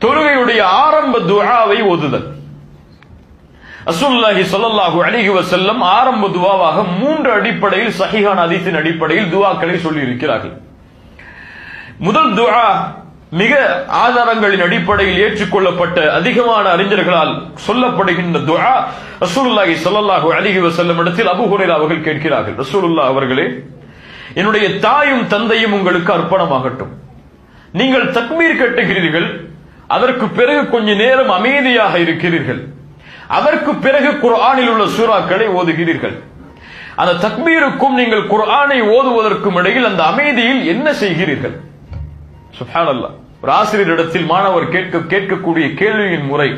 தொழுகையுடைய ஆரம்ப துஆவை ஓதுதல். ரசூலுல்லாஹி ஸல்லல்லாஹு அலைஹி வஸல்லம் ஆரம்ப துஆவாக 3 அடிப்படையில் சஹீஹான ஹதீஸின் அடிப்படையில் துஆக்களை சொல்லி இருக்கிறார்கள். முதல் துஆ மிக ஆதாரங்களின் அடிப்படையில் ஏற்றுக்கொள்ளப்பட்ட அதிகமான அறிஞர்களால் சொல்லப்படுகின்ற துஆ ரசூலுல்லாஹி ஸல்லல்லாஹு அலைஹி வஸல்லம் இடத்தில் அபூ ஹுரைரா அவர்கள் கேட்கிறார்கள், ரசூலுல்லாஹ் அவர்களே, என்னுடைய தாயும் தந்தையும் உங்களுக்கு அர்ப்பணமாகட்டும். நீங்கள் தக்பீர் கட்டுகிறீர்கள், அதற்கு பிறகு கொஞ்ச நேரம் அமைதியாக இருக்கிறீர்கள், அதற்கு பிறகு குர்ஆனில் உள்ள சூறாக்களை ஓதுகிறீர்கள். அந்த தக்பீருக்கும் நீங்கள் குர்ஆனை ஓதுவதற்கும் இடையில் அந்த அமைதியில் என்ன செய்கிறீர்கள்? சுப்ஹானல்லாஹ். ஒரு ஆசிரியரிடத்தில் மாணவர் கேட்கக்கூடிய கேள்வியின் முறை.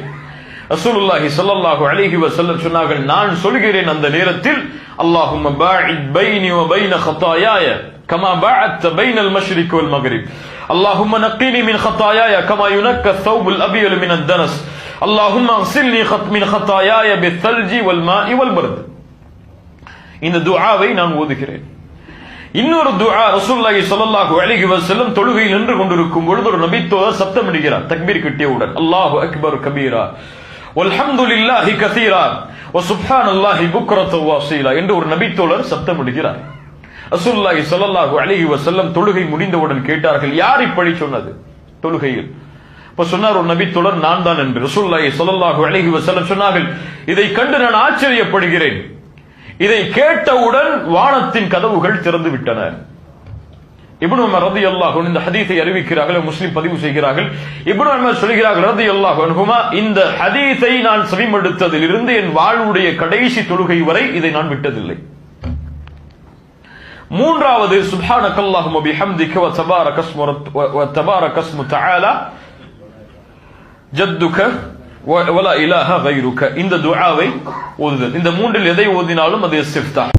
ரசூலுல்லாஹி ஸல்லல்லாஹு அலைஹி வஸல்லம் சொன்னார்கள், நான் சொல்கிறேன் அந்த நேரத்தில், அல்லாஹும்ம பாஇத் பைனி வ பைன خطاياய கமா பஅத்த பைனல் மஷ்ரிக் வல் மக்ரிப். அல்லாஹும்ம நக்கினி மின் خطاياய கமா யுனக்க الثوب الابيض من الدنس. அல்லாஹும்ம اغسلني மின் خطاياய بالثلج والماء والبرد. இந்த துஆவை நான் ஓதுகிறேன். இன்னொரு துஆ ரசூலுல்லாஹி ஸல்லல்லாஹு அலைஹி வஸல்லம் தொழுகையில் நின்று கொண்டிருக்கும் பொழுது ஒரு நபித்தோழர் சப்தமிடுகிறார் தக்பீர் கட்டியவுடன், அல்லாஹு அக்பர் கபீரா வல்ஹம்துலில்லாஹி கஸீரா வ சுப்ஹானல்லாஹி புக்ரத்தன் வஸீலா என்று ஒரு நபித்தோழர் சப்தமிடுகிறார். ரசூலுல்லாஹி ஸல்லல்லாஹு அலைஹி வஸல்லம் தொழுகை முடிந்தவுடன் கேட்டார்கள், யார் இப்படி சொன்னது தொழுகையில்? அப்ப சொன்னார் ஒரு நபித்தோழர், நான் தான் என்று. ரசூலுல்லாஹி ஸல்லல்லாஹு அலைஹி வஸல்லம் சொன்னார்கள், இதை கண்டு நான் ஆச்சரியப்படுகிறேன். இதை கேட்டவுடன் வானத்தின் கதவுகள் திறந்து விட்டன. இப்னு உமர் ரலியல்லாஹு அன்ஹு இந்த ஹதீஸை அறிவிக்கிறார்கள், முஸ்லிம் பதிவு செய்கிறார்கள். இப்னு உமர் சொல்கிறார்கள் ரலியல்லாஹு அன்ஹுமா, இந்த ஹதீஸை நான் செவிமடுத்ததிலிருந்து என் வாழ்வுடைய கடைசி தொழுகை வரை இதை நான் விட்டதில்லை. மூன்றாவது, சுப்ஹானக்கல்லாஹும்ம பிஹம்திக வ தபாரக ஸ்மு தஆலா ஜத்துக வலா இலாஹ கைருக. இந்த துஆவை ஓதுதல். இந்த மூன்றில் எதை ஓதினாலும் அது இஸ்திஃப்தாஹ்.